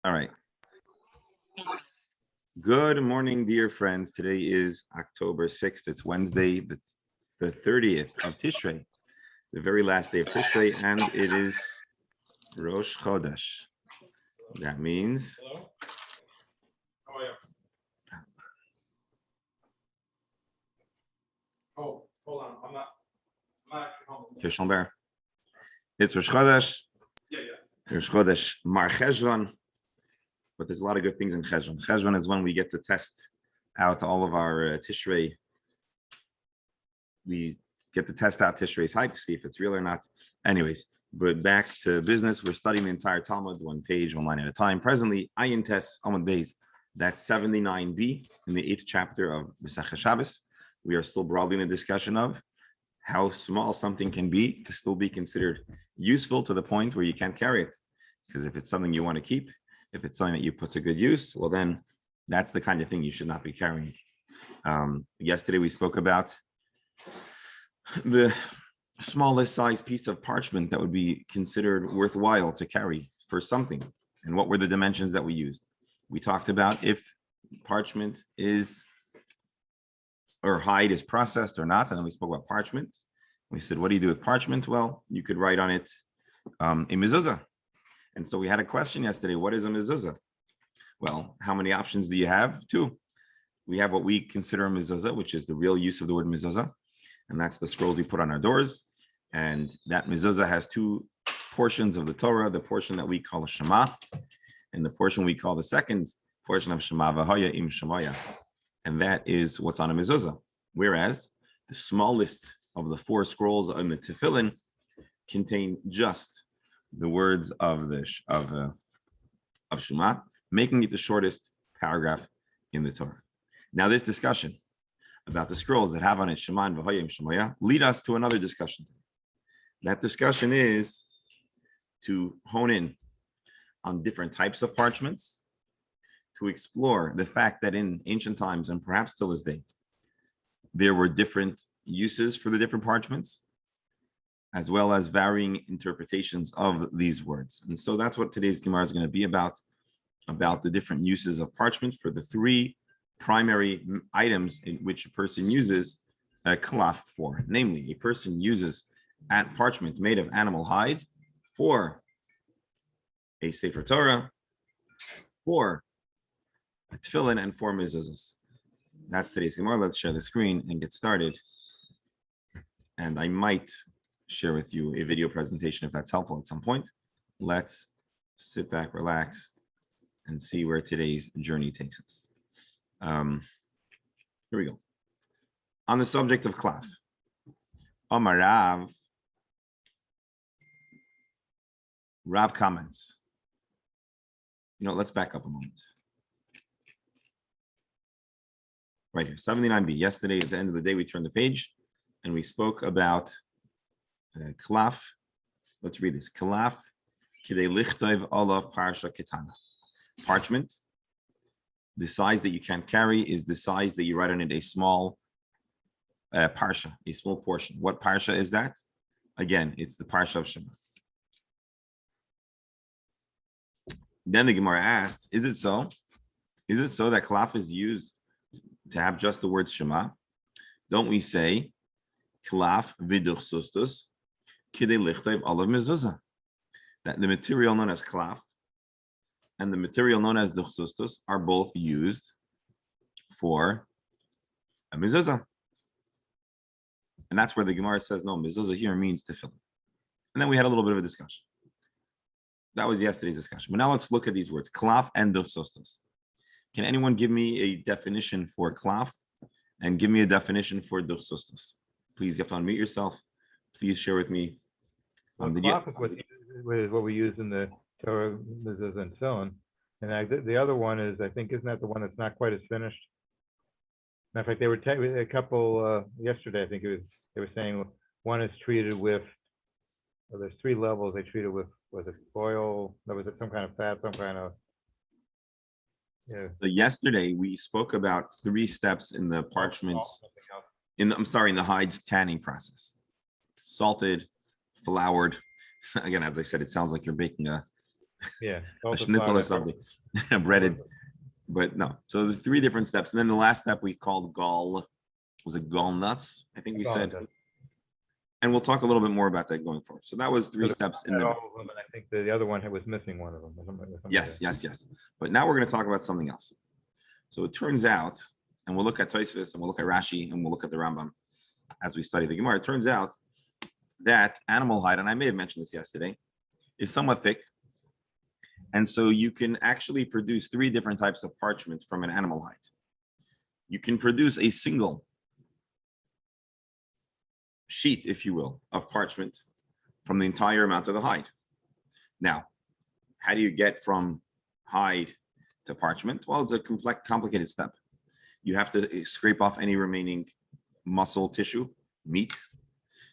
All right. Good morning, dear friends. Today is October 6th. It's Wednesday, the 30th of Tishrei, the very last day of Tishrei, and it is Rosh Chodesh. That means... Hello? How are you? Oh, hold on. I'm not actually home. Kishelber. It's Rosh Chodesh. Yeah. Rosh Chodesh Mar Cheshvan. But there's a lot of good things in Cheshvan. Cheshvan is when we get to test out all of our Tishrei. We get to test out Tishrei's hype, see if it's real or not. Anyways, but back to business. We're studying the entire Talmud, one page, one line at a time. Presently, Ayin Tes Amud Beis. That's 79b in the 8th chapter of Masechah Shabbos. We are still broadly in the discussion of how small something can be to still be considered useful to the point where you can't carry it. Because if it's something you want to keep, if it's something that you put to good use, well, then that's the kind of thing you should not be carrying. Yesterday, we spoke about the smallest size piece of parchment that would be considered worthwhile to carry for something. And what were the dimensions that we used? We talked about if parchment is, or hide is processed or not. And then we spoke about parchment. We said, what do you do with parchment? Well, you could write on it a mezuzah. And so we had a question yesterday. What is a mezuzah? Well, how many options do you have? 2. We have what we consider a mezuzah, which is the real use of the word mezuzah. And that's the scrolls we put on our doors. And that mezuzah has 2 portions of the Torah, the portion that we call a Shema, and the portion we call the second portion of Shema V'haya im Shemaya. And that is what's on a mezuzah. Whereas the smallest of the 4 scrolls in the tefillin contain just the words of Shema, making it the shortest paragraph in the Torah. Now, this discussion about the scrolls that have on it Shema and V'haya im Shemaya lead us to another discussion. That discussion is to hone in on different types of parchments, to explore the fact that in ancient times, and perhaps till this day, there were different uses for the different parchments, as well as varying interpretations of these words. And so that's what today's Gemara is going to be about the different uses of parchment for the 3 primary items in which a person uses a Klaf for. Namely, a person uses parchment made of animal hide for a Sefer Torah, for a tefillin, and for mezuzahs. That's today's Gemara. Let's share the screen and get started. And I might share with you a video presentation if that's helpful at some point. Let's sit back, relax, and see where today's journey takes us. Here we go. On the subject of Klaf, Amar Rav comments. Let's back up a moment. Right here, 79b. Yesterday, at the end of the day, we turned the page and we spoke about Klaf. Let's read this. Klaf kidei lichtov olav parsha ketana. Parchment. The size that you can't carry is the size that you write on it a small parsha, a small portion. What parsha is that? Again, it's the parsha of Shema. Then the Gemara asked, is it so? Is it so that Klaf is used to have just the word Shema? Don't we say Klaf v'Duchsustos kidei lichtov olav mezuzah? That the material known as Klaf and the material known as Duchsustos are both used for a mezuzah. And that's where the Gemara says, no, mezuzah here means tefillin. And then we had a little bit of a discussion. That was yesterday's discussion. But now let's look at these words, Klaf and Duchsustos. Can anyone give me a definition for Klaf and give me a definition for Duchsustos? Please, you have to unmute yourself. Please share with me. Klaf is what we use in the Torah, mezuzah, and so on. And the other one is, I think, isn't that the one that's not quite as finished? Matter of fact, they were a couple yesterday. I think they were saying one is treated with. Well, there's 3 levels. They treat it with, was it oil? Or was it some kind of fat? Some kind of. Yeah. So yesterday we spoke about 3 steps in the parchments. In the hides tanning process. Salted, floured. Again, as I said, it sounds like you're baking a Yeah. a salted schnitzel or flour, something, breaded. But no. So the three different steps, and then the last step we called gall. Was it gall nuts? I think we said. And we'll talk a little bit more about that going forward. So that was three steps in the. All of them, and I think the other one was missing one of them. Yes. But now we're going to talk about something else. So it turns out, and we'll look at Tosfos, and we'll look at Rashi, and we'll look at the Rambam as we study the Gemara. It turns out that animal hide, and I may have mentioned this yesterday, is somewhat thick. And so you can actually produce three different types of parchment from an animal hide. You can produce a single sheet, if you will, of parchment from the entire amount of the hide. Now, how do you get from hide to parchment? Well, it's a complicated step. You have to scrape off any remaining muscle tissue, meat.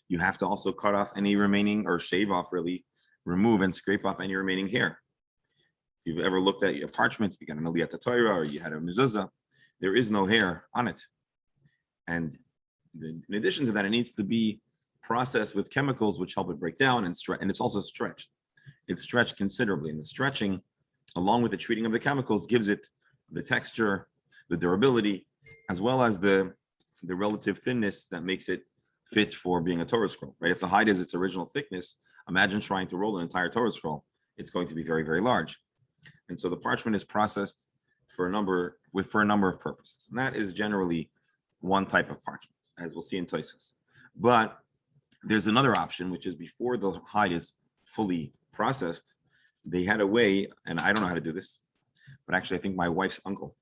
You have to also cut off any remaining, or shave off, really, remove and scrape off any remaining hair. If you've ever looked at your parchment, if you got an Aliyat Torah or you had a mezuzah, there is no hair on it. And in addition to that, it needs to be processed with chemicals which help it break down and stretch, and it's also stretched. It's stretched considerably, and the stretching, along with the treating of the chemicals, gives it the texture, the durability, as well as the relative thinness that makes it fit for being a Torah scroll. Right? If the hide is its original thickness, imagine trying to roll an entire Torah scroll. It's going to be very, very large. And so the parchment is processed for a number of purposes, and that is generally one type of parchment, as we'll see in Tosfos. But there's another option, which is before the hide is fully processed, they had a way, and I don't know how to do this, but actually I think my wife's uncle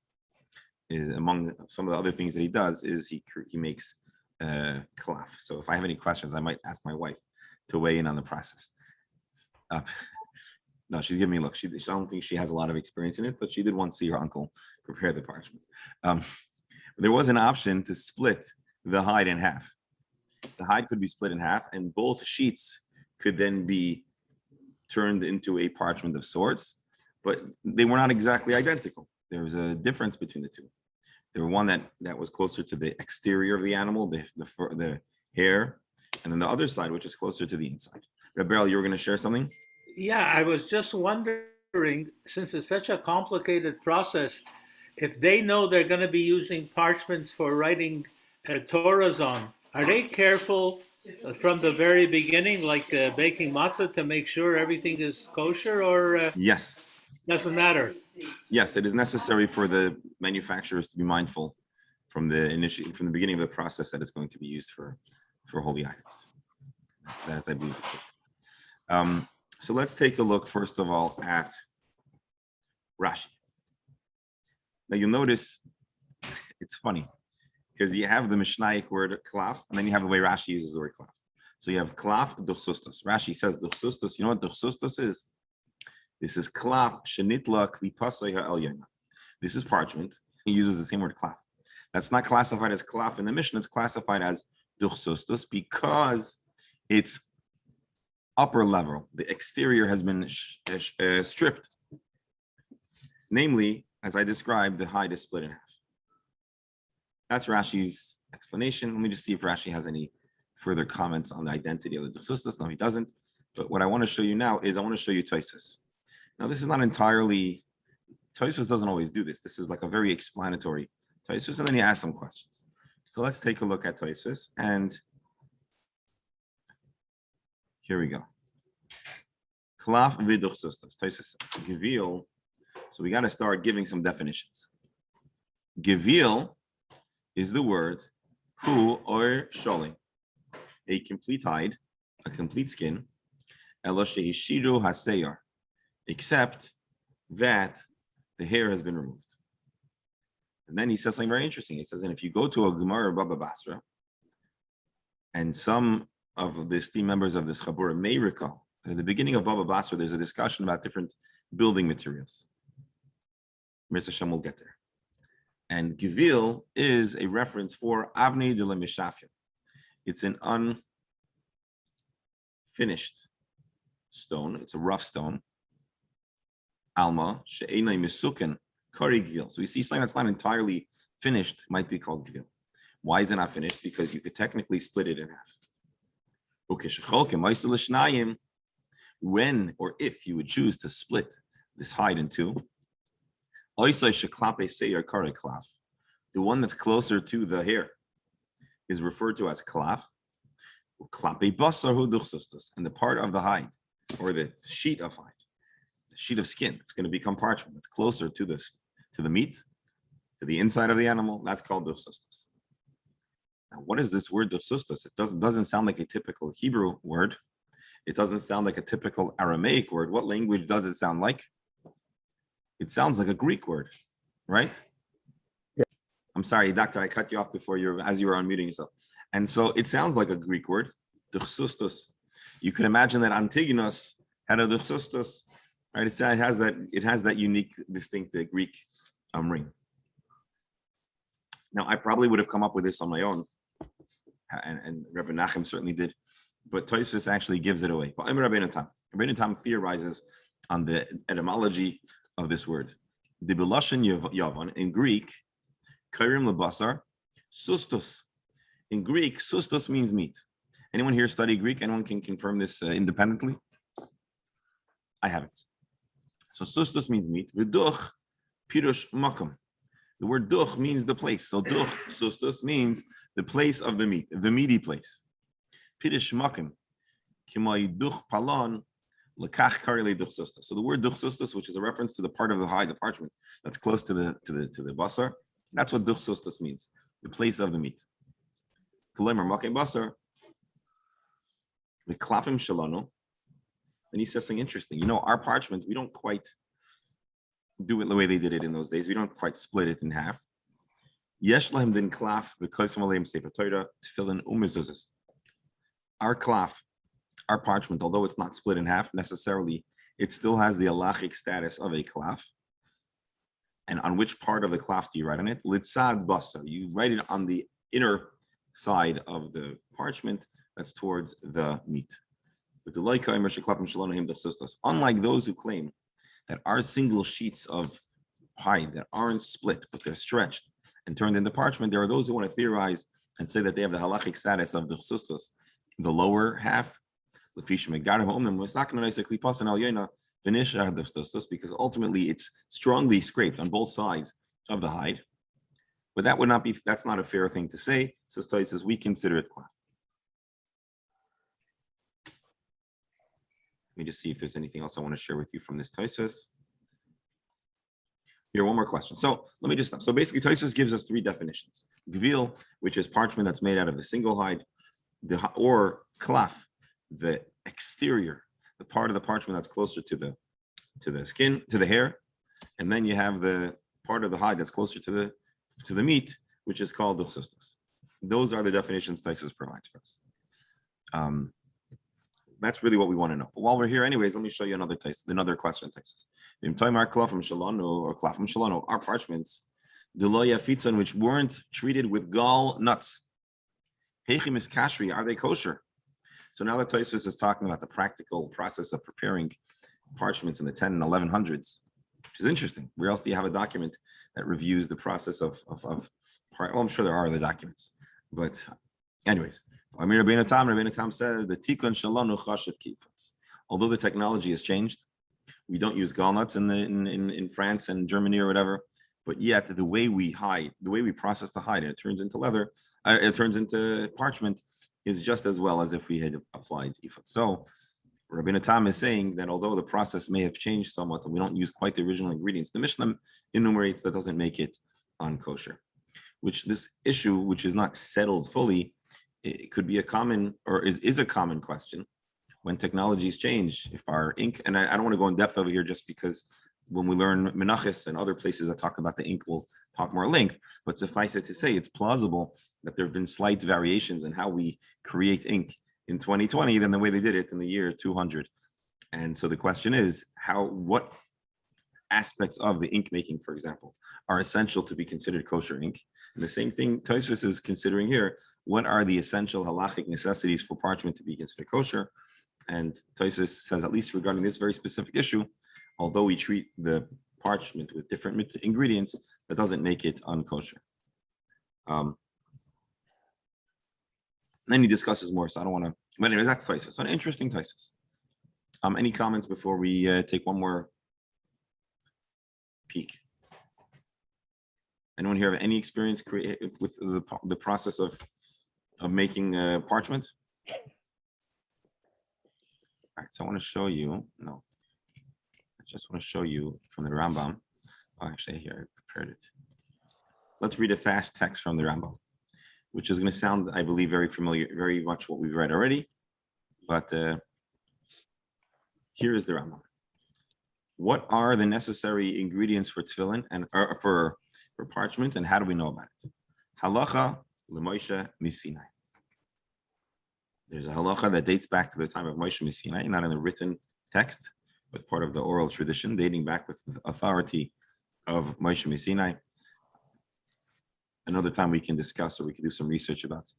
is among some of the other things that he does is he makes Klaf. So if I have any questions, I might ask my wife to weigh in on the process. No, she's giving me a look. I don't think she has a lot of experience in it, but she did once see her uncle prepare the parchment. There was an option to split the hide in half. The hide could be split in half, and both sheets could then be turned into a parchment of sorts, but they were not exactly identical. There was a difference between the two. There was one that was closer to the exterior of the animal, the hair, and then the other side, which is closer to the inside. Rebel, you were going to share something? Yeah, I was just wondering, since it's such a complicated process, if they know they're going to be using parchments for writing Torahs on, are they careful from the very beginning, like baking matzah, to make sure everything is kosher, or Yes. doesn't matter? Yes, it is necessary for the manufacturers to be mindful from the beginning of the process that it's going to be used for holy items. That is, I believe, the case. So let's take a look, first of all, at Rashi. Now you'll notice it's funny because you have the Mishnaic word Klaf, and then you have the way Rashi uses the word Klaf. So you have Klaf, Duchsustos. Rashi says Duchsustos. You know what Duchsustos is? This is Klaf, Shenitla, Klipasay Ha'elyona. This is parchment. He uses the same word Klaf. That's not classified as Klaf in the Mishnah. It's classified as Duchsustos because it's upper level. The exterior has been stripped. Namely, as I described, the hide is split in half. That's Rashi's explanation. Let me just see if Rashi has any further comments on the identity of the Duchsustos. No, he doesn't. But what I want to show you now is I want to show you Tosfos. Now, this is not entirely, Tosfos doesn't always do this. This is like a very explanatory Tosfos, and then he asks some questions. So let's take a look at Tosfos, and here we go. Klaf v'Duchsustos. Tosfos says, Gevil. So we got to start giving some definitions. Gevil is the word hu or sholing, a complete hide, a complete skin, elo shehishiru haseyar, except that the hair has been removed. And then he says something very interesting. He says, and if you go to a Gemara Baba Basra, and some of the esteemed members of this Chabura may recall, at the beginning of Baba Basra, there's a discussion about different building materials. Mirza Hashem will get there. And Gevil is a reference for Avnei de la Mishafia. It's an unfinished stone. It's a rough stone. Alma, she'enai misuken, kari Gevil. So you see something that's not entirely finished might be called Gevil. Why is it not finished? Because you could technically split it in half. when or if you would choose to split this hide in two, the one that's closer to the hair is referred to as klaf, and the part of the hide or the sheet of hide, the sheet of skin, it's going to become parchment. It's closer to the meat, to the inside of the animal. That's called duchsustos. Now, what is this word duchsustos? It doesn't sound like a typical Hebrew word. It doesn't sound like a typical Aramaic word. What language does it sound like? It sounds like a Greek word, right? Yeah. I'm sorry, doctor, I cut you off before as you were unmuting yourself. And so it sounds like a Greek word, duchsustos. You can imagine that Antigonus had a duchsustos, right? It has that unique, distinct Greek ring. Now, I probably would have come up with this on my own, and Reverend Nachum certainly did, but Tosfos actually gives it away. But Rabbeinu Tam theorizes on the etymology of this word. The Beloshen Yavon in Greek, Kairim lebasar, sustos. In Greek, sustos means meat. Anyone here study Greek? Anyone can confirm this independently? I haven't. So sustos means meat. V'duch pirush makom. The word duch means the place. So duch sustos means the place of the meat, the meaty place. Pirush makom. Kimai duch palon. So the word duchsustos, which is a reference to the part of the hide, the parchment that's close to the basar, that's what duchsustos means, the place of the meat. The klafim shalano. And he says something interesting. You know, our parchment, we don't quite do it the way they did it in those days. We don't quite split it in half. Yesh lahem din klaf v'kosim aleim sefer Torah tefillin umezuzos. Our klaf, our parchment, although it's not split in half necessarily, it still has the halachic status of a klaf. And on which part of the klaf do you write on it? Litzad basar. You write it on the inner side of the parchment that's towards the meat. Unlike those who claim that our single sheets of hide that aren't split, but they're stretched and turned into parchment, there are those who want to theorize and say that they have the halachic status of Duchsustos, the lower half, because ultimately it's strongly scraped on both sides of the hide. But that's not a fair thing to say. Says Tosfos, we consider it klaf. Let me just see if there's anything else I want to share with you from this Tosfos. Here, one more question. So let me just stop. So basically, Tosfos gives us three definitions. Gvil, which is parchment that's made out of a single hide, or klaf, the exterior, the part of the parchment that's closer to the skin, to the hair, and then you have the part of the hide that's closer to the meat, which is called duchsustos. Those are the definitions Tosfos provides for us. That's really what we want to know. But while we're here, anyways, let me show you another question. Our parchments, which weren't treated with gall nuts, are they kosher? So now that Tosfos is talking about the practical process of preparing parchments in the 10 and 1100s, which is interesting. Where else do you have a document that reviews the process of well, I'm sure there are other documents, but anyways, Rabbeinu Tam says the tikkun shalanu chashav kifas. Although the technology has changed, we don't use gallnuts in France and Germany or whatever, but yet the way we process the hide and it turns into leather, it turns into parchment, is just as well as if we had applied ifat. So Rabbeinu Tam is saying that although the process may have changed somewhat and we don't use quite the original ingredients, the Mishnah enumerates that doesn't make it unkosher. Which this issue, which is not settled fully, it could be a common, or is a common question when technologies change. If our ink, and I don't want to go in depth over here just because when we learn Menachos and other places that talk about the ink, we'll talk more length, but suffice it to say, it's plausible that there have been slight variations in how we create ink in 2020 than the way they did it in the year 200. And so the question is, what aspects of the ink making, for example, are essential to be considered kosher ink? And the same thing Tosfos is considering here. What are the essential halachic necessities for parchment to be considered kosher? And Tosfos says, at least regarding this very specific issue, although we treat the parchment with different ingredients, that doesn't make it unkosher. Then he discusses more, so I don't want to. But anyway, that's Tosfos. So an interesting Tosfos. Any comments before we take one more peek? Anyone here have any experience with the process of making parchment? All right, so I want to show you. No, I just want to show you from the Rambam. Oh, actually, here I prepared it. Let's read a fast text from the Rambam, which is going to sound, I believe, very familiar, very much what we've read already. But here is the Rambam. What are the necessary ingredients for tefillin and for parchment, and how do we know about it? Halacha l'Moshe Misinai. There's a halacha that dates back to the time of Moshe Misinai, not in the written text, but part of the oral tradition, dating back with the authority of Moshe Misinai. Another time we can discuss, or we can do some research about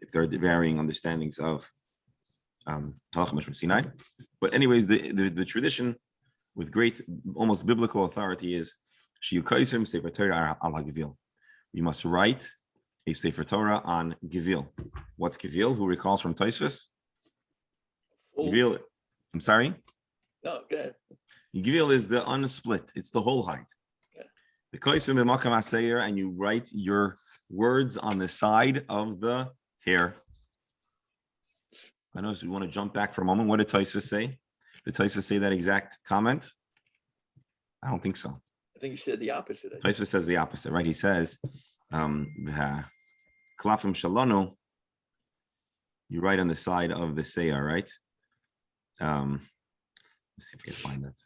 if there are varying understandings of halacha Moshe Misinai. But anyways, the tradition with great, almost biblical authority is Shiyukaisim Sefer Torah ala Gevil. You must write a Sefer Torah on Gevil. What's Gevil? Who recalls from Duchsustos? Gevil, I'm sorry? No, good. Gevil is the unsplit. It's the whole hide. The Kaisim B'makam Aseir, and you write your words on the side of the hair. I know we want to jump back for a moment. What did Duchsustos say? Did Duchsustos say that exact comment? I don't think so. I think you said the opposite. Duchsustos says the opposite, right? He says, Klafim Shalonu, you write on the side of the Seir, right? Let's see if we can find that.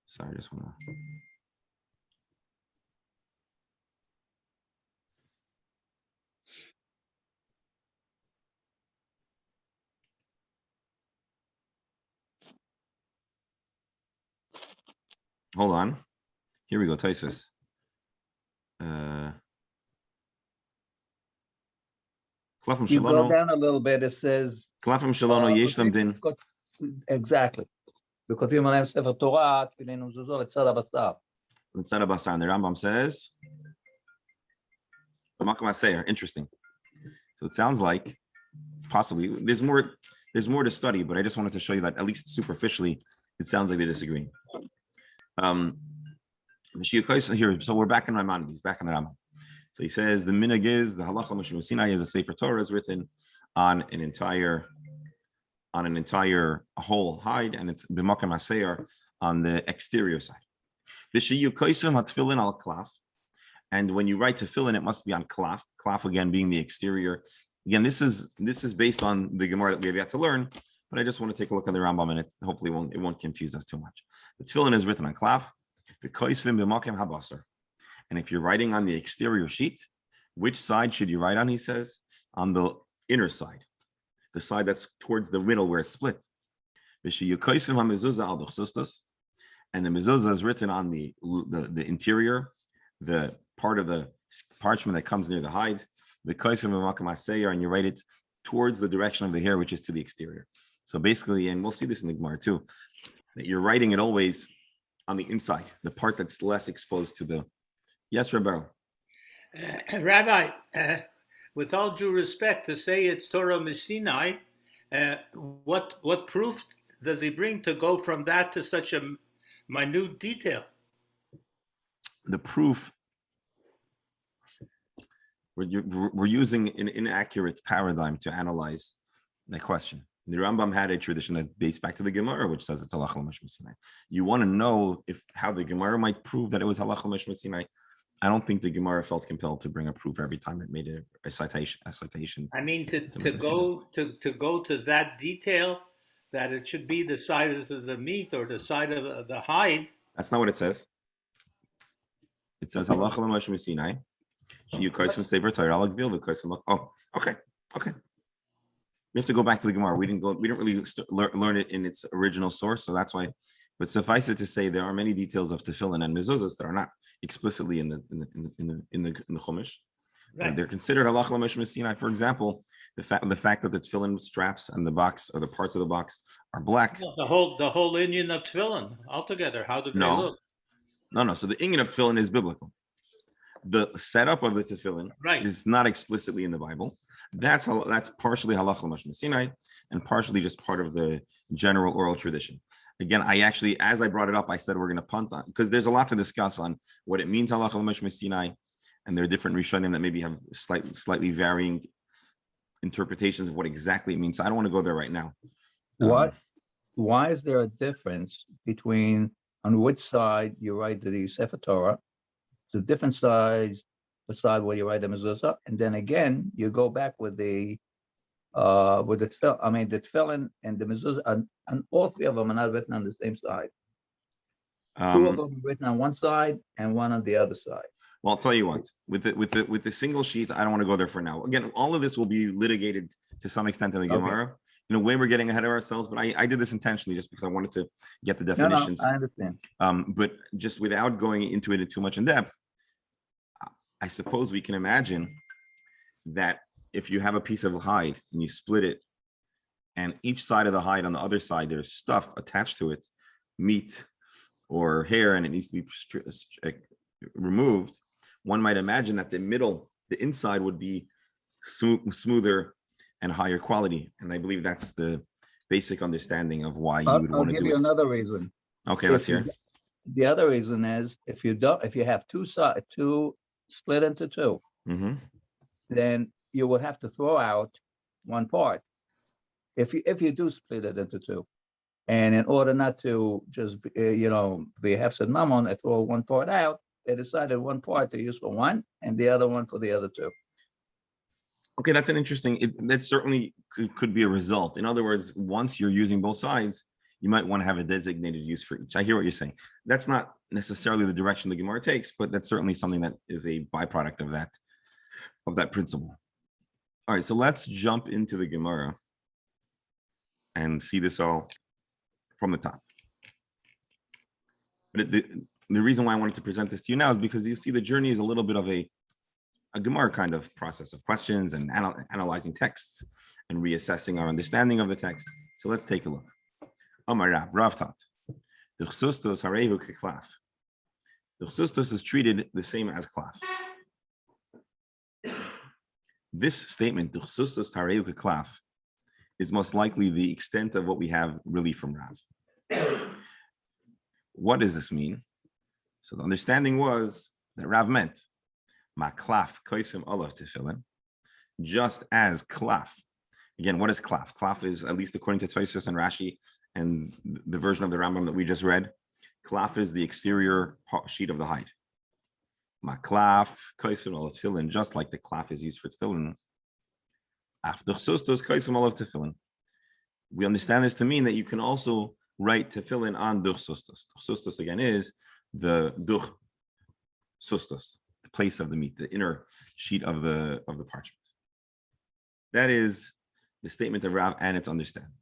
Sorry, I just want to. Hold on. Here we go, Duchsustos. Klafim You go Shalonu. down a little bit, it says. Klafim Shalonu Yeshlam Din. Exactly. וכותבים עליהם ספר תורה, תפילין ומזוזות לצד הבשר. Inside of Basar, and the Rambam says, interesting. So it sounds like possibly there's more to study, but I just wanted to show you that at least superficially, it sounds like they're disagreeing. Here, so we're back in Maimonides, back in the Rambam. So he says the minhag is the halacha Moshe Sinai is a Sefer Torah is written on an entire whole hide, and it's b'makam aseir on the exterior side. Al Klaf, and when you write tefillin, it must be on Klaf. Klaf again being the exterior. Again, this is based on the Gemara that we have yet to learn, but I just want to take a look at the Rambam, and it hopefully won't confuse us too much. The tefillin is written on Klaf. And if you're writing on the exterior sheet, which side should you write on? He says on the inner side, the side that's towards the middle where it's split. And the mezuzah is written on the interior, the part of the parchment that comes near the hide. And you write it towards the direction of the hair, which is to the exterior. So basically, and we'll see this in the Gemara too, that you're writing it always on the inside, the part that's less exposed to the. Yes, Rebel. Rabbi, with all due respect, to say it's Torah Misinai, what proof does he bring to go from that to such a minute detail? The proof, we're using an inaccurate paradigm to analyze that question. The Rambam had a tradition that dates back to the Gemara, which says it's halacha l'Moshe Sinai. You want to know how the Gemara might prove that it was halacha l'Moshe Sinai. I don't think the Gemara felt compelled to bring a proof every time it made a citation. I mean, to go to that detail, that it should be the size of the meat or the side of the hide. That's not what it says. It says halacha l'Moshe Sinai. Oh, okay. We have to go back to the Gemara. We didn't really learn it in its original source, so that's why. But suffice it to say, there are many details of tefillin and mezuzahs that are not explicitly in the Chumash. Right. They're considered halacha l'Moshe Sinai. For example, the fact that the tefillin straps and the box or the parts of the box are black. The whole Indian of tefillin altogether. How do they look? No. So the inyan of tefillin is biblical. The setup of the tefillin is not explicitly in the Bible. That's partially halacha l'mashma Sinai and partially just part of the general oral tradition. Again, I actually, as I brought it up, I said we're going to punt on because there's a lot to discuss on what it means halacha l'mashma Sinai, and there are different rishonim that maybe have slightly varying interpretations of what exactly it means. So I don't want to go there right now. Why is there a difference between on which side you write the Sefer Torah, the different sides, the side where you write the mezuzah, and then again you go back with the tefillin and the mezuzah, and all three of them are not written on the same side. Two of them are written on one side and one on the other side. Well, I'll tell you what, with the single sheet, I don't want to go there for now. Again, all of this will be litigated to some extent in the Gemara. In a way, we're getting ahead of ourselves, but I did this intentionally just because I wanted to get the definitions. No, I understand. But just without going into it too much in depth, I suppose we can imagine that if you have a piece of hide and you split it, and each side of the hide on the other side, there's stuff attached to it, meat or hair, and it needs to be removed. One might imagine that the inside would be smoother and higher quality. And I believe that's the basic understanding of why you would want to do it. I'll give you another reason. Okay, let's hear. The other reason is if you have two split into two, then you will have to throw out one part. If you do split it into two, and in order not to just be hefsed mammon and throw one part out, they decided one part to use for one and the other one for the other two. Okay, that's an interesting. That certainly could be a result. In other words, once you're using both sides, you might want to have a designated use for each. I hear what you're saying. That's not necessarily the direction the Gemara takes, but that's certainly something that is a byproduct of that principle. All right, so let's jump into the Gemara and see this all from the top. But the reason why I wanted to present this to you now is because you see the journey is a little bit of a Gemara kind of process of questions and analyzing texts and reassessing our understanding of the text. So let's take a look. Amar Rav taught, Duchsustos harehu keklaf. Duchsustos is treated the same as Klaf. This statement, Duchsustos harehu keklaf, is most likely the extent of what we have really from Rav. What does this mean? So the understanding was that Rav meant Klaf koisim olav tefillin, just as Klaf. Again, what is Klaf? Klaf is, at least according to Duchsustos and Rashi and the version of the Rambam that we just read, Klaf is the exterior sheet of the hide. Klaf koisim olav tefillin, just like the Klaf is used for tefillin. Duchsustos koisim olav tefillin. We understand this to mean that you can also write tefillin on Duchsustos. Duchsustos again is the Duchsustos, the place of the meat, the inner sheet of the parchment. That is the statement of Rav and its understanding.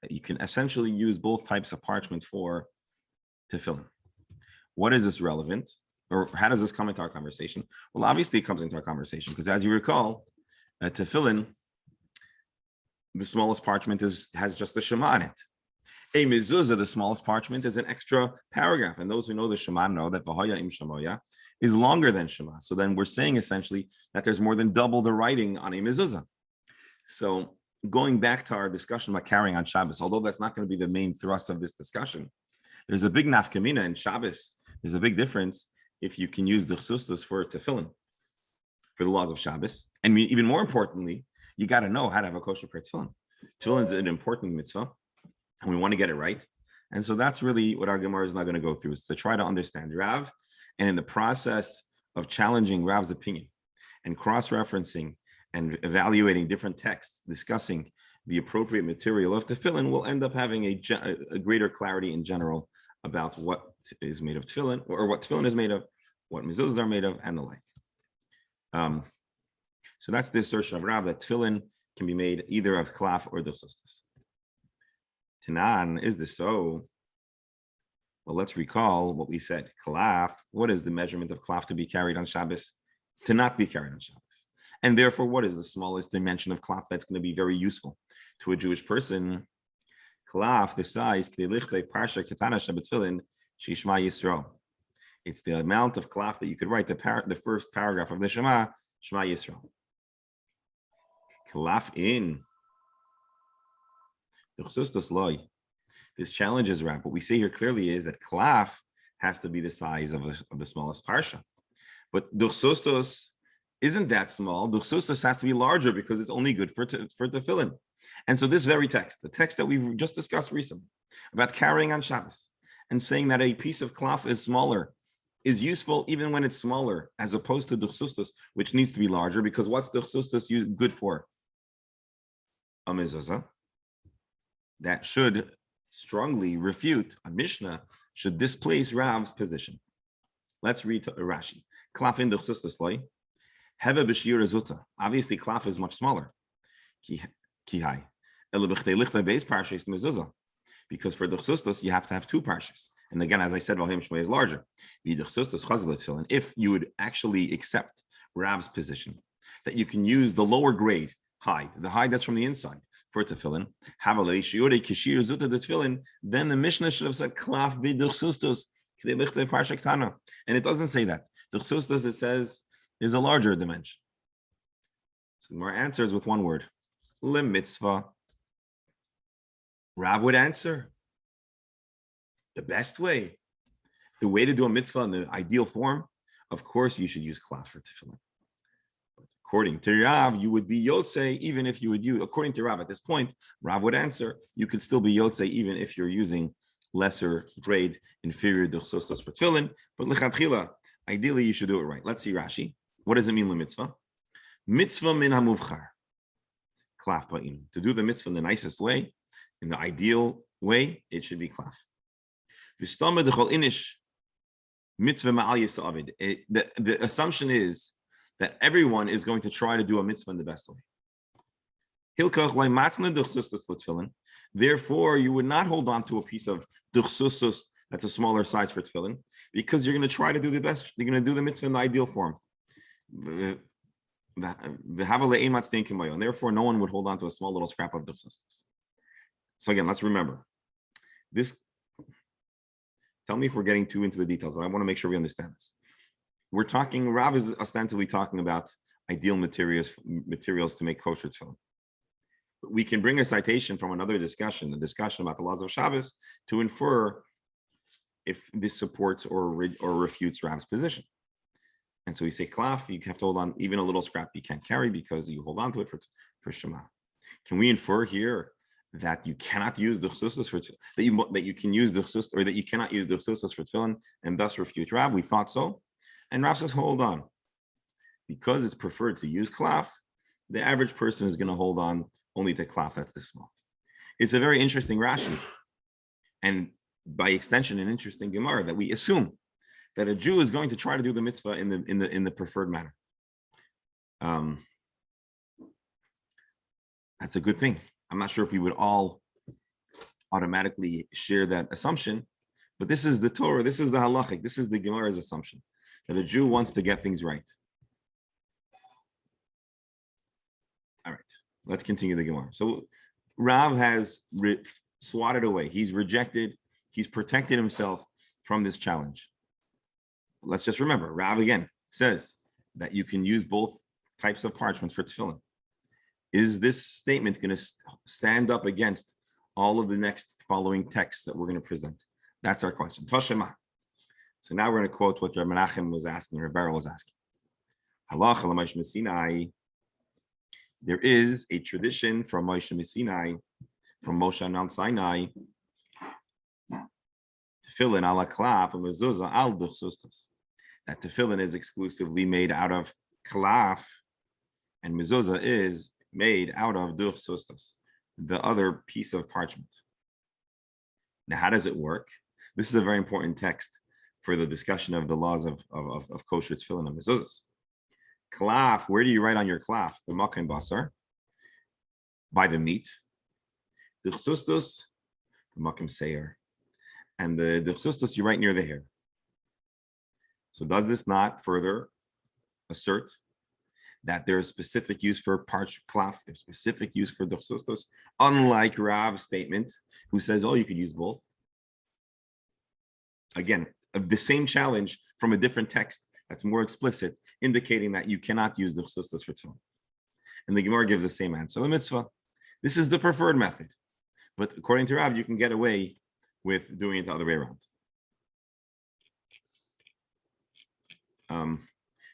That you can essentially use both types of parchment for tefillin. What is this relevant? Or how does this come into our conversation? Well, obviously it comes into our conversation because as you recall, tefillin, the smallest parchment has just a Shema on it. A mezuzah, the smallest parchment, is an extra paragraph. And those who know the Shema know that V'haya im Shemoya is longer than Shema. So then we're saying essentially that there's more than double the writing on a mezuzah. So going back to our discussion about carrying on Shabbos, although that's not going to be the main thrust of this discussion, there's a big nafkamina in Shabbos. There's a big difference if you can use Duchsustos for tefillin, for the laws of Shabbos. And even more importantly, you got to know how to have a kosher pair tefillin. Tefillin is an important mitzvah, and we want to get it right. And so that's really what our Gemara is not going to go through, is to try to understand Rav. And in the process of challenging Rav's opinion and cross-referencing and evaluating different texts, discussing the appropriate material of tefillin, we'll end up having a greater clarity in general about what is made of tefillin, or what tefillin is made of, what mezuzahs are made of, and the like. So that's the assertion of Rav, that tefillin can be made either of Klaf or Duchsustos. Tanan, is this so? Well, let's recall what we said. Klaf, what is the measurement of Klaf to be carried on Shabbos? To not be carried on Shabbos. And therefore, what is the smallest dimension of Klaf that's going to be very useful to a Jewish person? Klaf, the size, it's the amount of Klaf that you could write the first paragraph of the Shema, Shema Yisrael. Klaf in. Duchsustos loy. This challenges Rav. What we see here clearly is that Klaf has to be the size of the smallest parsha. But Duchsustos isn't that small. Duchsustos has to be larger because it's only good for tefillin. And so this very text, the text that we've just discussed recently about carrying on Shabbos and saying that a piece of Klaf is smaller, is useful even when it's smaller, as opposed to Duchsustos, which needs to be larger, because what's Duchsustos good for? A mezuzah. That should strongly refute, a Mishnah should displace Rav's position. Let's read Rashi. Klaf in Duchsustos loy. Heve b'shir zuta. Obviously, Klaf is much smaller. Kihai. Base parshes mezuzah. Because for Duchsustos, you have to have two parshas. And again, as I said, Valheim Shmei is larger. If you would actually accept Rav's position, that you can use the lower grade hide, the hide that's from the inside, for tefillin, then the Mishnah should have said Klaf be Duchsustos, and it doesn't say that. Duchsustos, it says, is a larger dimension. So more answers with one word: lemitzvah. Rav would answer the best way, the way to do a mitzvah in the ideal form. Of course, you should use Klaf for tefillin. But according to Rav, you would be Yotzei even if you would use. According to Rav, at this point, Rav would answer you could still be Yotzei even if you're using lesser grade, inferior Duchsustos for tefillin. But lichatchila, ideally, you should do it right. Let's see Rashi. What does it mean, lemitzvah? Mitzvah min hamuvchar. Klaf ba'inu. To do the mitzvah in the nicest way, in the ideal way, it should be Klaf. The assumption is that everyone is going to try to do a mitzvah in the best way. Therefore, you would not hold on to a piece of Duchsustos that's a smaller size for tefillin, because you're going to try to do the best. You're going to do the mitzvah in the ideal form. And therefore, no one would hold on to a small little scrap of Duchsustos. So again, let's remember this. Tell me if we're getting too into the details, but I want to make sure we understand this. We're talking, Rav is ostensibly talking about ideal materials to make kosher tefillin. We can bring a citation from another discussion, a discussion about the laws of Shabbos, to infer if this supports or refutes Rav's position. And so we say, Klaf, you have to hold on, even a little scrap you can't carry because you hold on to it for Shema. Can we infer here that you cannot use Duchsustos for that you can use Duchsustos, or that you cannot use Duchsustos for tefillin, and thus refute Rav? We thought so, and Rav says, hold on, because it's preferred to use Klaf. The average person is going to hold on only to Klaf that's this small. It's a very interesting Rashi, and by extension, an interesting Gemara that we assume that a Jew is going to try to do the mitzvah in the preferred manner. That's a good thing. I'm not sure if we would all automatically share that assumption, but this is the Torah, this is the halachic, this is the Gemara's assumption, that a Jew wants to get things right. All right, let's continue the Gemara. So Rav has swatted away, he's rejected, he's protected himself from this challenge. Let's just remember, Rav again says that you can use both types of parchments for tefillin. Is this statement going to stand up against all of the next following texts that we're going to present? That's our question. Toshema. So now we're going to quote what Rabbi Menachem was asking, or Beryl was asking. Halacha l'Moshe Sinai. There is a tradition from Moshe Sinai, from Moshe on Mount Sinai, tefillin ala klaf and mezuzah al duchsustos. That tefillin is exclusively made out of klaf, and mezuzah is made out of duchsustos, the other piece of parchment. Now, how does it work? This is a very important text for the discussion of the laws of kosher tefillin and mezuzahs. Klaf, where do you write on your klaf? The makan basar, by the meat. Duchsustos, the makan seir. And the duchsustos you write near the hair. So does this not further assert that there's specific use for klaf, there's specific use for duchsustos, unlike Rav's statement, who says, oh, you could use both? Again, the same challenge from a different text that's more explicit, indicating that you cannot use duchsustos for tefillin. And the Gemara gives the same answer. The mitzvah. This is the preferred method. But according to Rav, you can get away with doing it the other way around.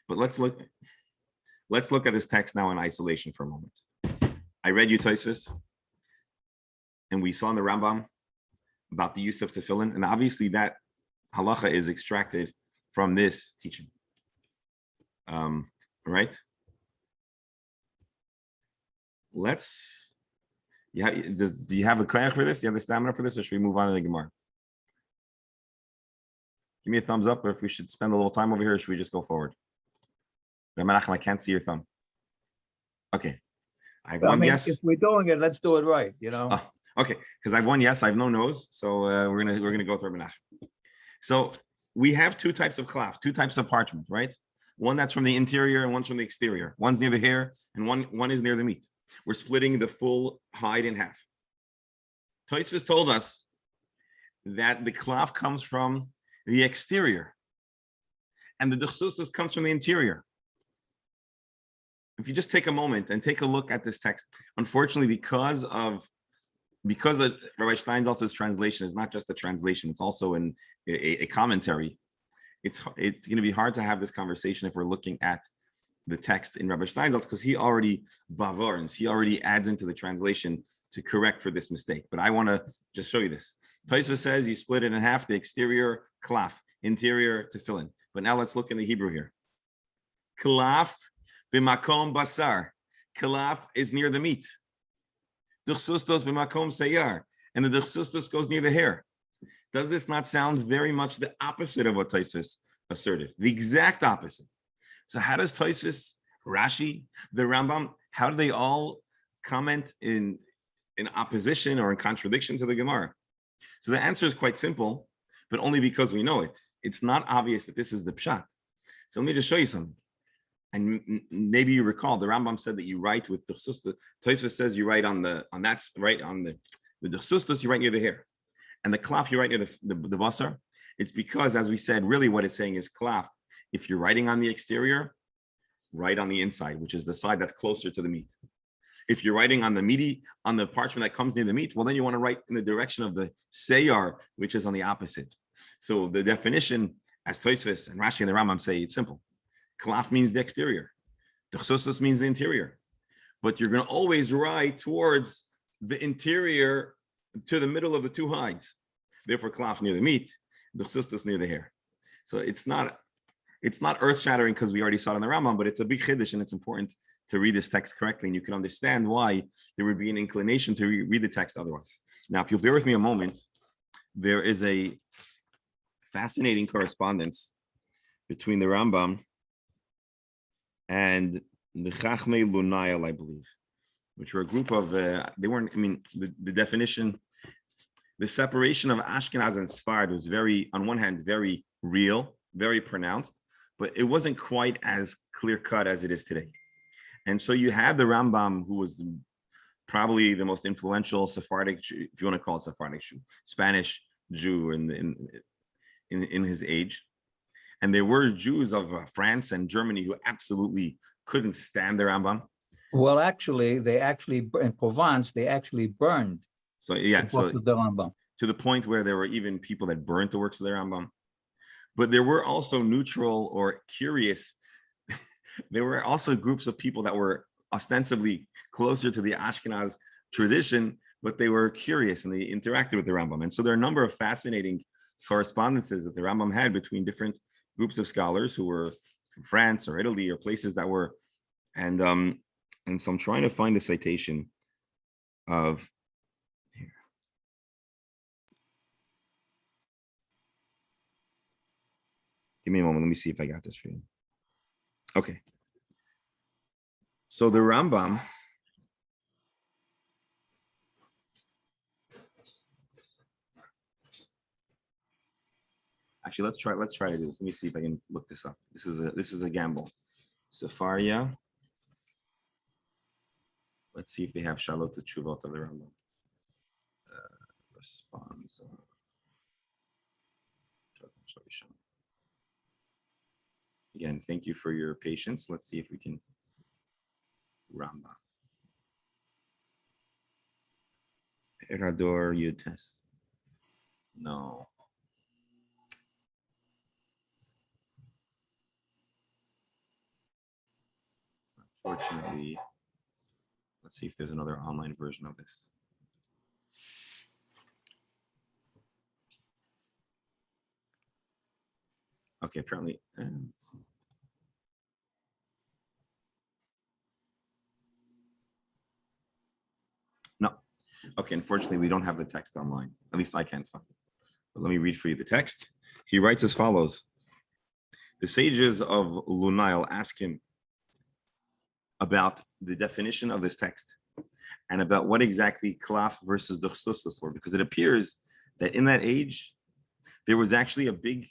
But let's look at this text now in isolation for a moment. I read you Tosfos, and we saw in the Rambam about the use of tefillin, and obviously that halacha is extracted from this teaching. Right? Do you have the koyach for this? Do you have the stamina for this, or should we move on to the Gemara? Give me a thumbs up if we should spend a little time over here, or should we just go forward? I can't see your thumb. Okay. I have one yes. If we're doing it, let's do it right, Okay, because I have one yes, I have no no's, so we're gonna go through Menachem. So we have two types of klaf, two types of parchment, right? One that's from the interior and one's from the exterior. One's near the hair and one is near the meat. We're splitting the full hide in half. Tosfos told us that the klaf comes from the exterior and the Duchsustos comes from the interior. If you just take a moment and take a look at this text, unfortunately, because of Rabbi Steinsaltz's translation is not just a translation, it's also a commentary. It's going to be hard to have this conversation if we're looking at the text in Rabbi Steinsaltz, because he already bavarns, he already adds into the translation to correct for this mistake. But I want to just show you this. Tosfos says you split it in half, the exterior klaf, interior tefillin. But now let's look in the Hebrew here. Klaf b'makom basar. Klaf is near the meat. Duchsustos b'makom sayar. And the Duchsustos goes near the hair. Does this not sound very much the opposite of what Tosfos asserted? The exact opposite. So how does Tosfos, Rashi, the Rambam, how do they all comment in opposition or in contradiction to the Gemara? So the answer is quite simple, but only because we know it. It's not obvious that this is the pshat. So let me just show you something. And maybe you recall the Rambam said that you write with Duchsustos. Tosfos says you write on the Duchsustos, you write near the hair. And the klaf, you write near the basar. It's because, as we said, really what it's saying is klaf. If you're writing on the exterior, write on the inside, which is the side that's closer to the meat. If you're writing on the parchment that comes near the meat, well, then you want to write in the direction of the sayar, which is on the opposite. So the definition, as Tosfos and Rashi and the Rambam say, it's simple. Klaf means the exterior. Duchsustos means the interior. But you're going to always write towards the interior to the middle of the two hides. Therefore, klaf near the meat, Duchsustos near the hair. So it's not earth-shattering because we already saw it in the Rambam, but it's a big chiddush, and it's important to read this text correctly, and you can understand why there would be an inclination to read the text otherwise. Now, if you'll bear with me a moment, there is a fascinating correspondence between the Rambam and the Chachmei Lunayel, I believe, which were a group of, the definition, the separation of Ashkenaz and Sfard was on one hand, very real, very pronounced, but it wasn't quite as clear-cut as it is today. And so you had the Rambam, who was probably the most influential Sephardic Jew, if you want to call it Sephardic Jew, Spanish Jew in his age. And there were Jews of France and Germany who absolutely couldn't stand the Rambam. Well, actually, in Provence, they actually burned. So yeah, the Rambam, to the point where there were even people that burnt the works of the Rambam. But there were also neutral or curious. There were also groups of people that were ostensibly closer to the Ashkenaz tradition, but they were curious and they interacted with the Rambam. And so there are a number of fascinating correspondences that the Rambam had between different groups of scholars who were from France or Italy or places that were, and so I'm trying to find the citation of here. Give me a moment. Let me see if I got this for you. Okay. So the Rambam, actually, let's try to do this. Let me see if I can look this up. This is a gamble. Safaria. Let's see if they have Shalot to Chuvot of the Rambam. Response. Again, thank you for your patience. Let's see if we can Rambam. Erador Yutes. No. Unfortunately, let's see if there's another online version of this. Okay, apparently. Let's see. No. Okay, unfortunately, we don't have the text online. At least I can't find it. But let me read for you the text. He writes as follows. The sages of Lunail ask him about the definition of this text and about what exactly Klaf versus Duchsustos were, because it appears that in that age, there was actually a big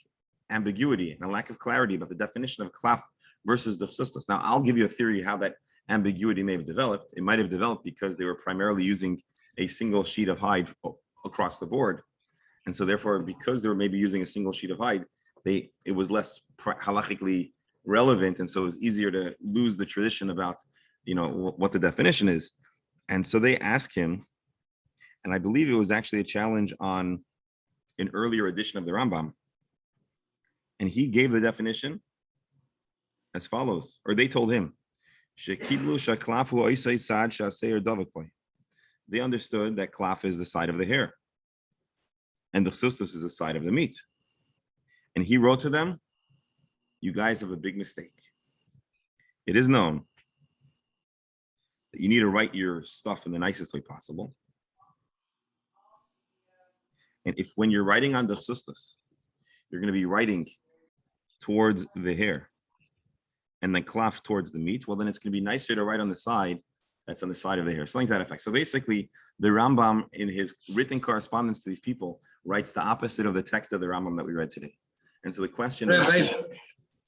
ambiguity and a lack of clarity about the definition of Klaf versus Duchsustos. Now, I'll give you a theory how that ambiguity may have developed. It might have developed because they were primarily using a single sheet of hide across the board. And so therefore, because they were maybe using a single sheet of hide, it was less halachically relevant. And so it was easier to lose the tradition about, what the definition is. And so they asked him, and I believe it was actually a challenge on an earlier edition of the Rambam. And he gave the definition as follows, or they told him, they understood that klaf is the side of the hair and the Duchsustos is the side of the meat. And he wrote to them, you guys have a big mistake. It is known that you need to write your stuff in the nicest way possible. And if when you're writing on the Duchsustos, you're going to be writing towards the hair and then klaf towards the meat, well, then it's going to be nicer to write on the side that's on the side of the hair, something to that effect. So basically, the Rambam, in his written correspondence to these people, writes the opposite of the text of the Rambam that we read today. And so the question is,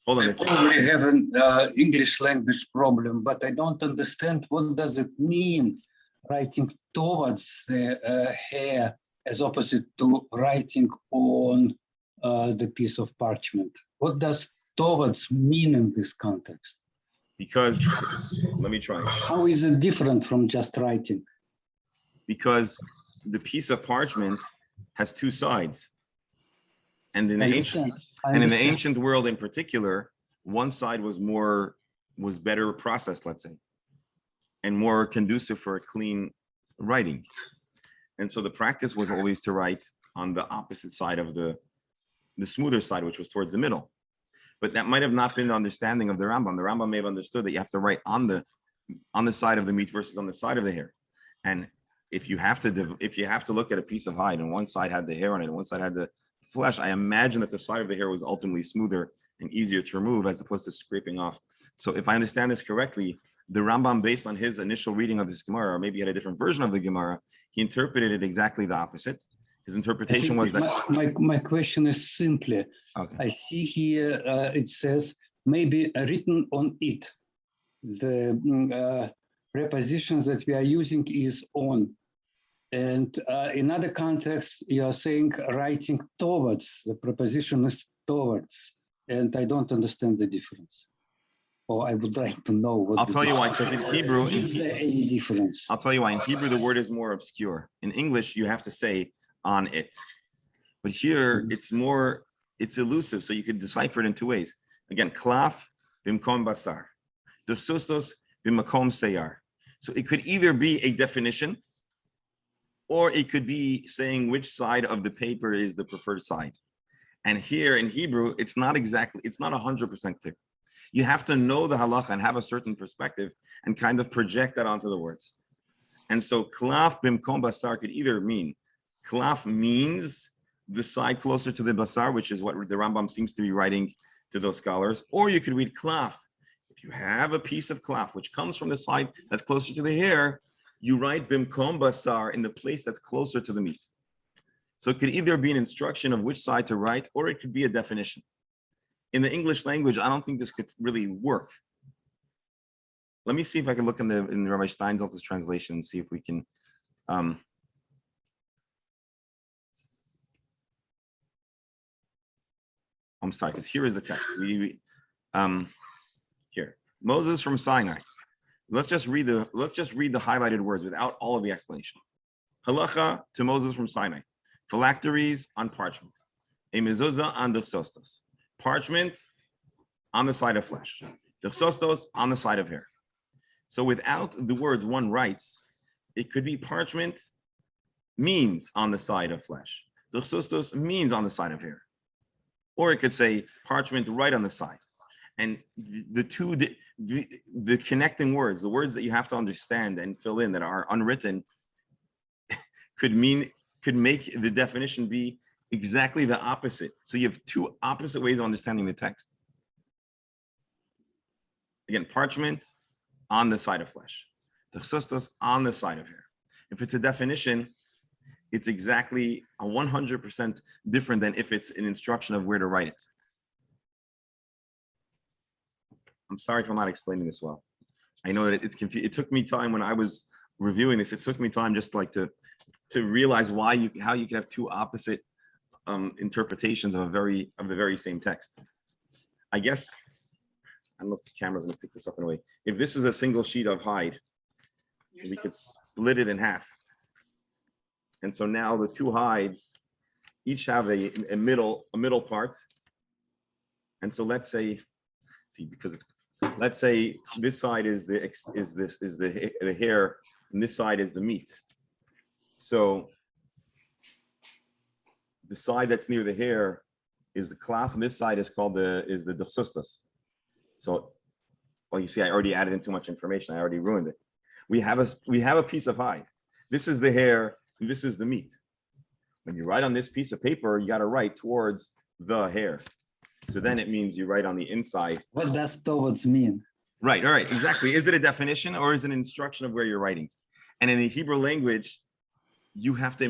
hold on. I probably have an English language problem, but I don't understand what does it mean writing towards the hair as opposite to writing on the piece of parchment. What does towards mean in this context? Because, let me try. How is it different from just writing? Because the piece of parchment has two sides. And in the ancient world in particular, one side was better processed, let's say, and more conducive for a clean writing. And so the practice was always to write on the opposite side of the smoother side, which was towards the middle. But that might have not been the understanding of the Rambam. The Rambam may have understood that you have to write on the side of the meat versus on the side of the hair. And if you have to look at a piece of hide and one side had the hair on it and one side had the flesh, I imagine that the side of the hair was ultimately smoother and easier to remove as opposed to scraping off. So if I understand this correctly, the Rambam, based on his initial reading of this Gemara, or maybe he had a different version of the Gemara, he interpreted it exactly the opposite. His interpretation was that my question is simply, okay. I see here it says maybe written on it. The preposition that we are using is on. And in other contexts, you are saying writing towards. The preposition is towards. And I don't understand the difference. Or I would like to know what. I'll tell you why, because in Hebrew, is there any difference? I'll tell you why. In Hebrew, the word is more obscure. In English, you have to say on it. But here, it's elusive, so you could decipher it in two ways. Again, klaf bimkom basar, duchsustos bimkom seyar. So it could either be a definition, or it could be saying which side of the paper is the preferred side. And here in Hebrew, it's not 100% clear. You have to know the halacha and have a certain perspective and kind of project that onto the words. And so klaf bimkom basar could either mean, klaf means the side closer to the basar, which is what the Rambam seems to be writing to those scholars, or you could read klaf. If you have a piece of klaf, which comes from the side that's closer to the hair, you write bimkom basar in the place that's closer to the meat. So it could either be an instruction of which side to write, or it could be a definition. In the English language, I don't think this could really work. Let me see if I can look in the Rabbi Steinsaltz's translation and see if we can. I'm sorry, because here is the text. Here, Moses from Sinai let's just read the highlighted words without all of the explanation. Halacha to Moses from Sinai. Phylacteries on parchment. A mezuzah on Duchsustos. Parchment on the side of flesh. Duchsustos on the side of hair. So without the words one writes, it could be parchment means on the side of flesh. Duchsustos means on the side of hair. Or it could say parchment right on the side. And the connecting words, the words that you have to understand and fill in that are unwritten could make the definition be exactly the opposite. So you have two opposite ways of understanding the text. Again, parchment on the side of flesh. Duchsustos on the side of hair. If it's a definition, it's exactly 100% different than if it's an instruction of where to write it. I'm sorry if I'm not explaining this well. I know that it's confusing. It took me time when I was reviewing this. It took me time just like to realize how you can have two opposite interpretations of the very same text. I guess I don't know if the camera's gonna pick this up in a way. If this is a single sheet of hide, we could split it in half. And so now the two hides each have a middle part. And so let's say, let's say this side is the hair, and this side is the meat. So the side that's near the hair is the Klaf, and this side is called the Duchsustos. So, well, you see, I already added in too much information. I already ruined it. We have a piece of hide. This is the hair, and this is the meat. When you write on this piece of paper, you got to write towards the hair. So then it means you write on the inside. What does towards mean? Right, all right, exactly. Is it a definition or is it an instruction of where you're writing? And in the Hebrew language, you have to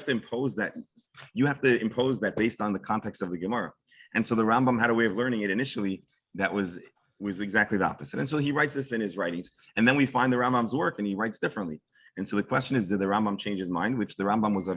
impose that based on the context of the Gemara. And so the Rambam had a way of learning it initially that was exactly the opposite. And so he writes this in his writings. And then we find the Rambam's work and he writes differently. And so the question is, did the Rambam change his mind? Which the Rambam was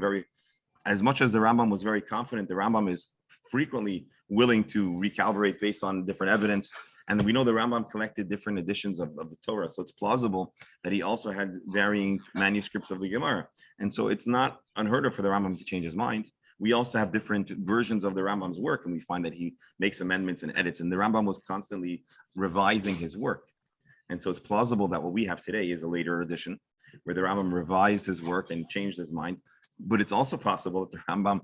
as much as the Rambam was very confident, the Rambam is frequently willing to recalibrate based on different evidence. And we know the Rambam collected different editions of the Torah. So it's plausible that he also had varying manuscripts of the Gemara. And so it's not unheard of for the Rambam to change his mind. We also have different versions of the Rambam's work, and we find that he makes amendments and edits. And the Rambam was constantly revising his work. And so it's plausible that what we have today is a later edition where the Rambam revised his work and changed his mind. But it's also possible that the Rambam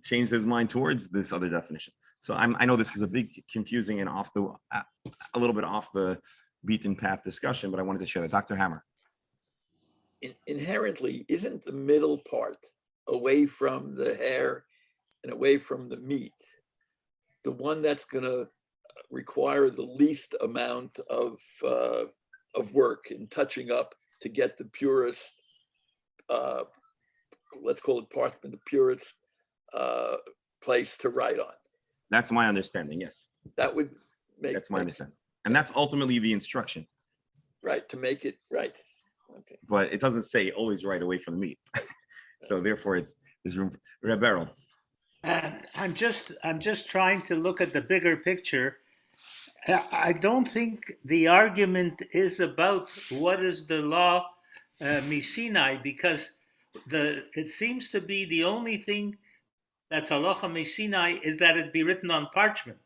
changed his mind towards this other definition. So I know this is a big, confusing and a little bit off the beaten path discussion, but I wanted to share that. Dr. Hammer. Inherently, isn't the middle part away from the hair and away from the meat the one that's going to require the least amount of work in touching up to get the purest, let's call it parchment, the purest place to write on? That's my understanding, yes. That would make That's my understanding. And that's ultimately the instruction. Right, to make it right. Okay. But it doesn't say always right away from the meat. So therefore there's room for Rebero. And I'm just trying to look at the bigger picture. I don't think the argument is about what is the law Misinai, because it seems to be the only thing that's halacha Misinai is that it be written on parchment.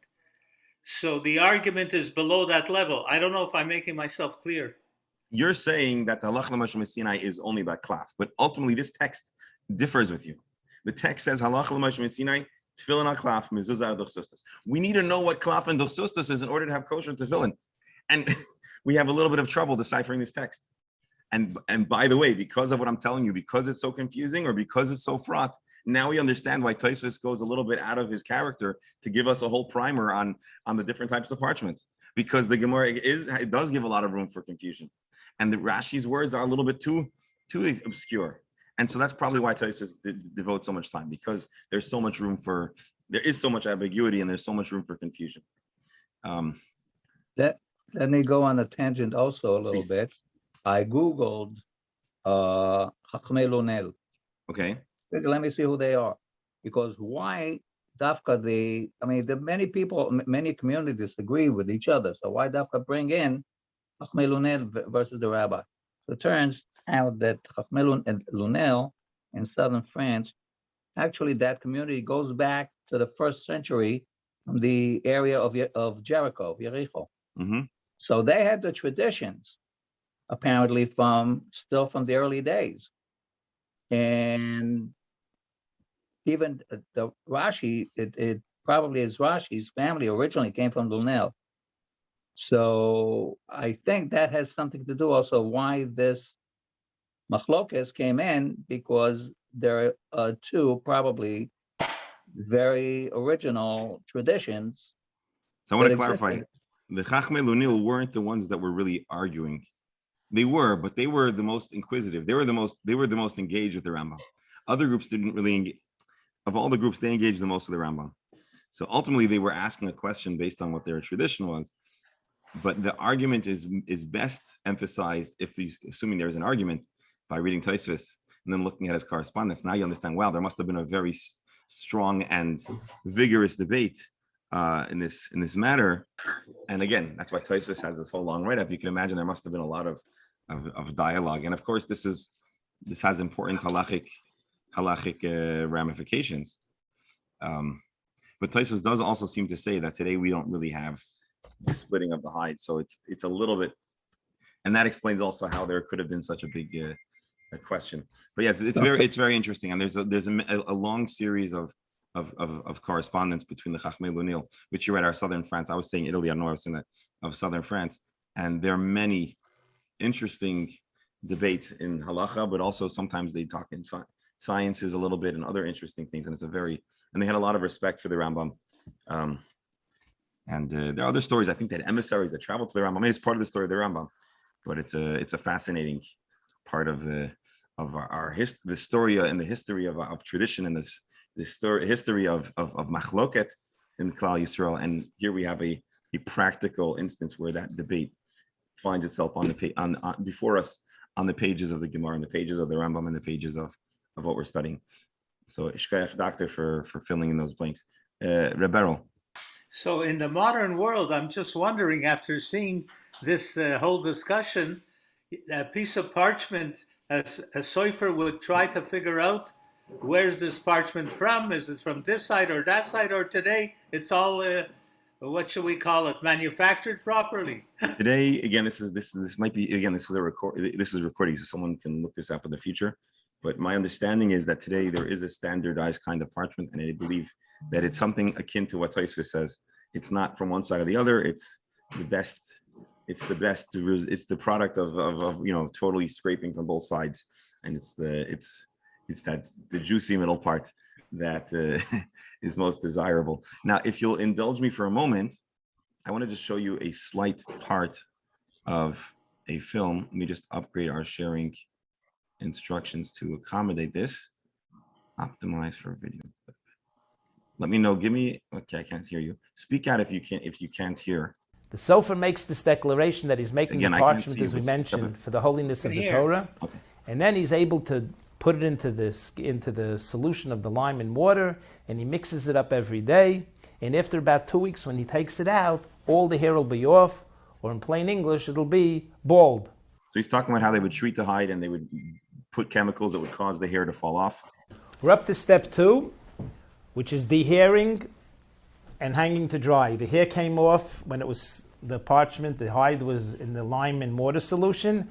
So the argument is below that level. I don't know if I'm making myself clear. You're saying that the halacha l'moshe Sinai is only about Klaf, but ultimately this text differs with you. The text says halacha l'moshe Sinai, tefillin al Klaf, mezuzah Duchsustos. We need to know what Klaf and Duchsustos is in order to have kosher tefillin, and we have a little bit of trouble deciphering this text. And by the way, because of what I'm telling you, because it's so confusing or because it's so fraught, now we understand why Tosfos goes a little bit out of his character to give us a whole primer on the different types of parchment, because the Gemara does give a lot of room for confusion. And the Rashi's words are a little bit too obscure. And so that's probably why Tosfos devotes so much time, because there is so much ambiguity and there's so much room for confusion. Let me go on a tangent also a little Please. bit. I Googled Chachmei Lunel. Okay. Let me see who they are. Because why Dafka, the many people, many communities agree with each other. So why Dafka bring in Chachmei Lunel versus the rabbi. So it turns out that Chachmei Lunel in southern France, actually that community goes back to the 1st century from the area of Jericho, of Jericho. Mm-hmm. So they had the traditions, apparently still from the early days. And even the Rashi, it probably is Rashi's family originally came from Lunel. So I think that has something to do also why this machlokas came in, because there are two probably very original traditions. So I want that to clarify, existed. the Chachmei Lunel weren't the ones that were really arguing. They were, but they were the most inquisitive. They were the most engaged with the Rambam. Other groups didn't really engage. Of all the groups, they engaged the most with the Rambam. So ultimately, they were asking a question based on what their tradition was. But the argument is best emphasized assuming there is an argument, by reading Tosfos and then looking at his correspondence. Now you understand, wow, there must have been a very strong and vigorous debate in this matter. And again, that's why Tosfos has this whole long write-up. You can imagine there must have been a lot of dialogue. And of course, this has important halachic ramifications. But Tosfos does also seem to say that today we don't really have the splitting of the hide. So it's a little bit, and that explains also how there could have been such a big question. But yeah, it's very interesting. And there's a long series of correspondence between the Chachmei Lunel, which you read are southern France. I was saying Italy, I know I was saying that, of southern France. And there are many interesting debates in halacha, but also sometimes they talk in sciences a little bit and other interesting things. And and they had a lot of respect for the Rambam. And there are other stories. I think that emissaries that traveled to the Rambam. I mean, it's part of the story of the Rambam, but it's a fascinating part of the story and the history of tradition and history of machloket in Klal Yisrael. And here we have a practical instance where that debate finds itself before us on the pages of the Gemara, and the pages of the Rambam, and the pages of what we're studying. So Ishkayach, doctor, for filling in those blanks. Rebero. So in the modern world, I'm just wondering, after seeing this whole discussion, a piece of parchment, a soifer would try to figure out, where's this parchment from? Is it from this side or that side? Or today, it's all, what should we call it, manufactured properly? Today, again, this might be, again, this is recording, so someone can look this up in the future. But my understanding is that today there is a standardized kind of parchment, and I believe that it's something akin to what Tosfos says. It's not from one side or the other. It's the best. It's the product of totally scraping from both sides, and it's the juicy middle part that is most desirable. Now, if you'll indulge me for a moment, I want to just show you a slight part of a film. Let me just upgrade our sharing instructions to accommodate this. Optimize for video clip. Let me know. Okay, I can't hear you. Speak out if you can't hear. The Sofer makes this declaration that he's making Again, the parchment, as we mentioned, for the holiness of the Torah. Okay. And then he's able to put it into the solution of the lime and water, and he mixes it up every day. And after about 2 weeks, when he takes it out, all the hair will be off, or in plain English, it'll be bald. So he's talking about how they would treat the hide and they would put chemicals that would cause the hair to fall off. We're up to step 2, which is dehairing and hanging to dry. The hair came off when it was the parchment, the hide was in the lime and water solution.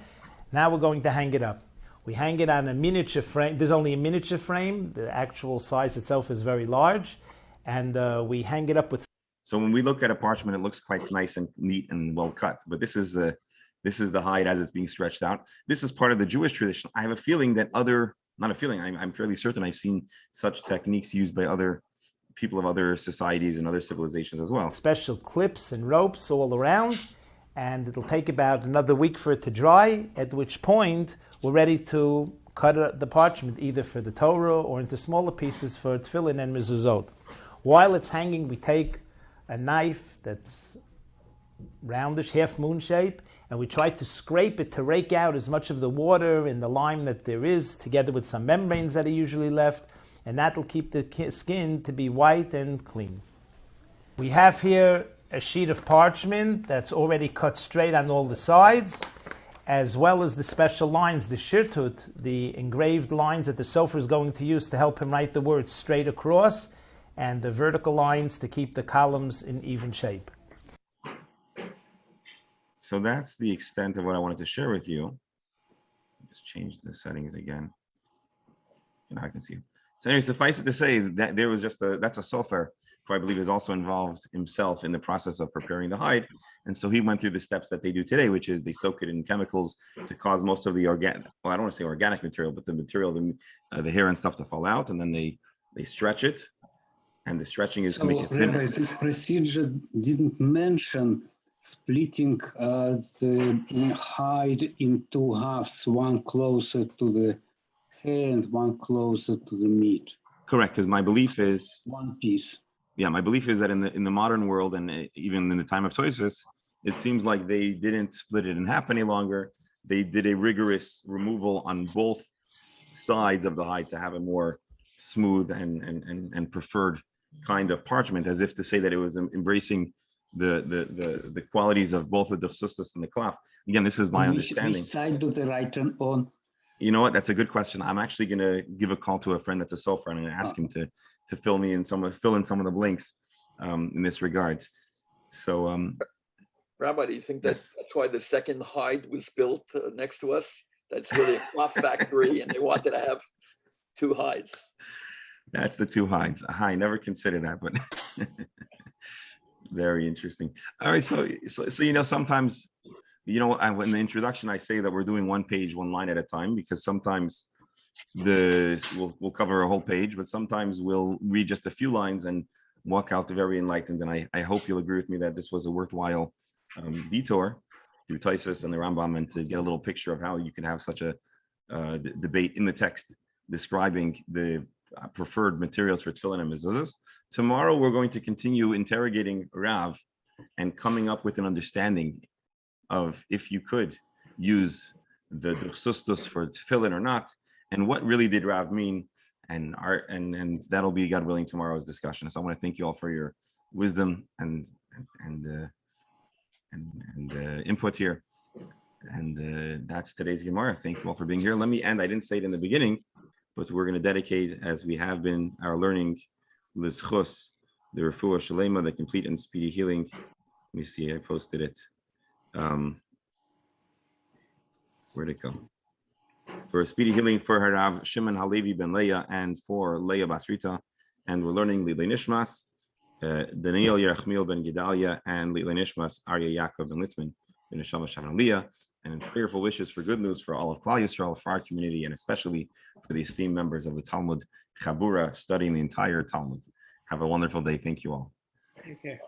Now we're going to hang it up. We hang it on a miniature frame. There's only a miniature frame. The actual size itself is very large. And we hang it up with... So when we look at a parchment, it looks quite nice and neat and well cut. But this is the hide as it's being stretched out. This is part of the Jewish tradition. I have a feeling that I'm fairly certain I've seen such techniques used by other people of other societies and other civilizations as well. Special clips and ropes all around, and it'll take about another week for it to dry, at which point we're ready to cut the parchment either for the Torah or into smaller pieces for tefillin and mezuzot. While it's hanging, we take a knife that's roundish, half moon shape, and we try to scrape it to rake out as much of the water and the lime that there is, together with some membranes that are usually left, and that will keep the skin to be white and clean. We have here a sheet of parchment that's already cut straight on all the sides, as well as the special lines, the shirtut, the engraved lines that the sofer is going to use to help him write the words straight across, and the vertical lines to keep the columns in even shape. So that's the extent of what I wanted to share with you. Just change the settings again. And I can see. So anyway, suffice it to say that there was that's a sofer who I believe is also involved himself in the process of preparing the hide. And so he went through the steps that they do today, which is they soak it in chemicals to cause most of the organic, well, I don't want to say organic material, but the material, the hair and stuff to fall out. And then they stretch it. And the stretching is to make it thinner. Rabbi, this procedure didn't mention splitting the hide in two halves, one closer to the hair and one closer to the meat. Correct, because my belief is one piece. Yeah, my belief is that in the modern world and even in the time of Duchsustos, it seems like they didn't split it in half any longer. They did a rigorous removal on both sides of the hide to have a more smooth and preferred kind of parchment, as if to say that it was embracing the qualities of both the Duchsustos and the Klaf. Again, this is my understanding. Which side do they write on? You know what? That's a good question. I'm actually going to give a call to a friend that's a sofer, and I'm going to ask him to fill in some of the blanks in this regard. So, Rabbi, do you think that's why the second hide was built next to us? That's really a cloth factory, and they wanted to have two hides. That's the two hides. I never considered that, but very interesting. All right, so sometimes, in the introduction, I say that we're doing one page, one line at a time, because sometimes we'll cover a whole page, but sometimes we'll read just a few lines and walk out very enlightened. And I hope you'll agree with me that this was a worthwhile detour through Duchsustos and the Rambam, and to get a little picture of how you can have such a debate in the text describing the preferred materials for tefillin and mezuzahs. Tomorrow, we're going to continue interrogating Rav and coming up with an understanding of if you could use the Duchsustos for tefillin or not, and what really did Rav mean, and that'll be, God willing, tomorrow's discussion. So I want to thank you all for your wisdom and input here. And that's today's Gemara. Thank you all for being here. Let me end. I didn't say it in the beginning, but we're going to dedicate, as we have been, our learning, L'Zchus, the Refuah Shalema, the complete and speedy healing. Let me see, I posted it. Where'd it go? For a speedy healing for Harav Shimon Halevi ben Leah and for Leah Basrita. And we're learning Lilei Nishmas, Daniel Yerachmiel ben Gedalia, and Lilei Nishmas, Arya Yaakov ben Litzman, ben Neshama Sharon Leah. And prayerful wishes for good news for all of Klal Yisrael, for our community, and especially for the esteemed members of the Talmud Chabura studying the entire Talmud. Have a wonderful day. Thank you all. Take care.